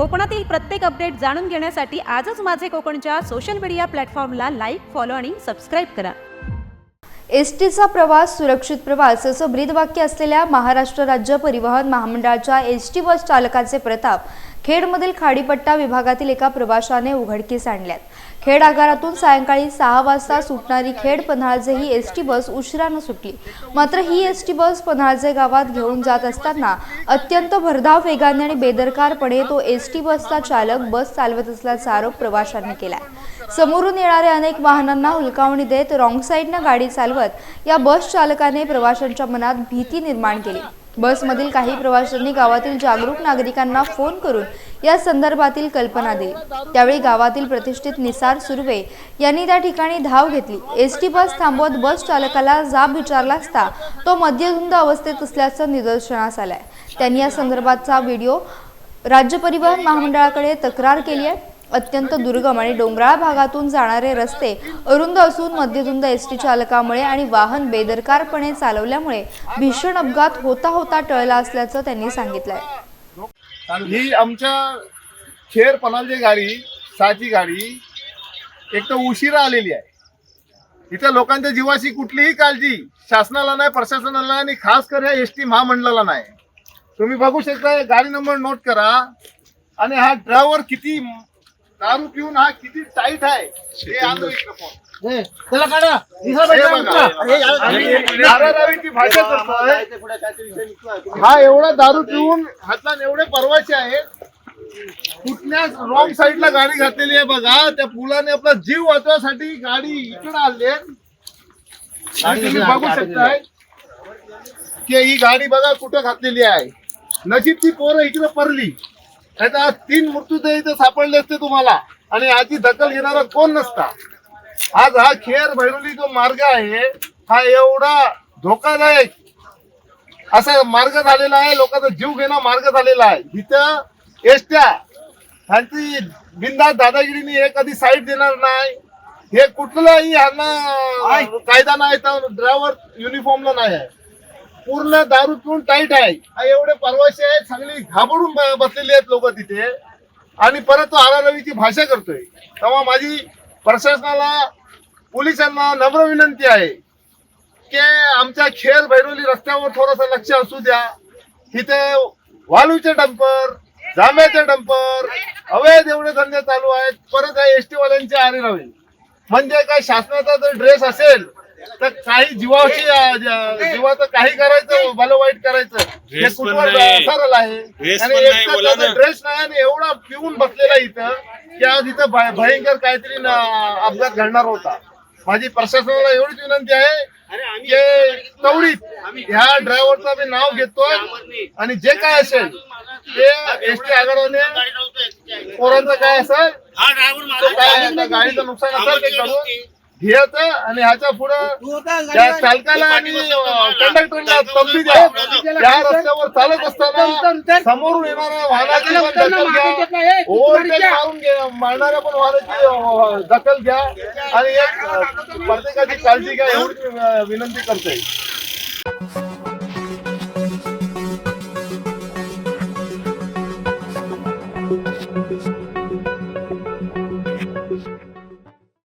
कोकणातील प्रत्येक अपडेट जाणून घेण्यासाठी आजच माझे कोकणच्या सोशल मीडिया प्लॅटफॉर्मला लाईक, फॉलो आणि सबस्क्राईब करा। एसटीचा प्रवास सुरक्षित प्रवास असं ब्रीदवाक्य असलेल्या महाराष्ट्र राज्य परिवहन महामंडळाच्या एसटी बस चालकाचे प्रताप खेडमधील खाडीपट्टा विभागातील एका प्रवाशाने उघडकीस आणल्यात। खेड आगारातून सायंकाळी 6 वाजता सुटणारी खेड पन्हाळजे ही एसटी बस उशिराने सुटली। मात्र ही एसटी बस पन्हाळजे गावात घेऊन जात असताना अत्यंत भरधाव वेगाने आणि बेदरकारपणे तो एसटी बसचा चालक बस चालवत असल्याचा आरोप प्रवाशांनी केला। समोरून येणाऱ्या अनेक वाहनांना हुलकावणी देत रॉंग साईडने गाडी चालवत या बस चालकाने प्रवाशांच्या मनात भीती निर्माण केली। बसमधील काही प्रवाशांनी गावातील जागरूक नागरिकांना फोन करून या संदर्भातील कल्पना दिली। त्यावेळी गावातील प्रतिष्ठित निसार सुर्वे यांनी त्या ठिकाणी धाव घेतली। एसटी बस थांबवत बस चालकाला जाब विचारला असता तो मद्यधुंद अवस्थेत असल्याचं निदर्शनास आलंय। त्यांनी या संदर्भातचा व्हिडिओ राज्य परिवहन महामंडळाकडे तक्रार केली आहे। अत्यंत दुर्गम आणि डोंगराळ भागातून जाणारे रस्ते अरुंद असून मद्यधुंद एसटी चालकामुळे आणि वाहन बेदरकारपणे चालवल्यामुळे भीषण अपघात होता टळला असल्याचं त्यांनी सांगितलंय। ही आमच्या खेड पन्हाळजे गाडी 6ची गाडी एक तर उशिरा आलेली आहे। इथं लोकांच्या जीवाची कुठलीही काळजी शासनाला नाही, प्रशासनाला आणि खास कर या एसटी महामंडळाला नाही। तुम्ही बघू शकता, गाडी नंबर नोट करा। आणि हा ड्रायव्हर किती दारू पिऊन हा किती टाईट आहे हे आणलो इकडे फोन त्याला काढा। भाषा करतोय हा एवढा दारू पिऊन हातला एवढे परवाचे आहेत। कुठल्या रॉंग साईडला गाडी घातलेली आहे बघा। त्या पुलाने आपला जीव वाचवण्यासाठी गाडी इकडे आणली आणि तुम्ही बघू शकताय की ही गाडी बघा कुठं घातलेली आहे। नशीब ती पोरं इकडे पडली, आता 3 मृत्यूदय इथे सापडले असते तुम्हाला आणि याची दखल घेणारा कोण नसता। आज हा खेड भैरवली जो मार्ग आहे हा एवढा धोकादायक असा मार्ग झालेला आहे, लोकांचा जीव घेणा मार्ग झालेला आहे। इथं एसट्या ह्यांची बिनधास्त दादागिरीने हे कधी साईड देणार नाही। हे कुठलाही ह्यांना कायदा नाही, तर ड्रायव्हर युनिफॉर्मला नाही आहे, पूर्ण दारू पिऊन टाईट आहे। एवढे परवाशे आहेत, चांगली घाबरून बसलेले आहेत लोक तिथे आणि परत तो आरारवीची भाषा करतोय। तेव्हा माझी प्रशासनाला, पोलिसांना नम्र विनंती आहे की आमच्या खेड भैरवली रस्त्यावर थोडंसं लक्ष असू द्या। इथे वाळूचे डंपर, जांभ्याचे डंपर, अवैध एवढे धंदे चालू आहेत। परत एसटी वाल्यांचे आरेरावी म्हणजे काय, शासनाचा जर ड्रेस असेल तर काही जीवाचं काही करायचं, भलं वाईट करायचं हे कुठवर सरळ आहे। आणि एक ड्रेस नाही आणि एवढा पिऊन बसलेला इथं की आज इथं भयंकर काहीतरी अपघात घडणार होता। माझी प्रशासनाला एवढीच विनंती आहे की तेवढीच ह्या ड्रायव्हरचं मी नाव घेतोय आणि जे काय असेल ते एसटी आगाराने पोरांचं काय असेल काय गाडीचं नुकसान असेल ते करून घ्यायचं आणि ह्याच्या पुढे त्या चालकाला आणि कंडक्टरला तंबी द्या। त्या रस्त्यावर चालत असताना समोरून येणाऱ्या वाहनाची दखल घ्या, ओव्हरटेक मारून मारणाऱ्या पण वाहनाची दखल घ्या आणि एक प्रत्येकाची काळजी घ्या एवढी विनंती करतोय।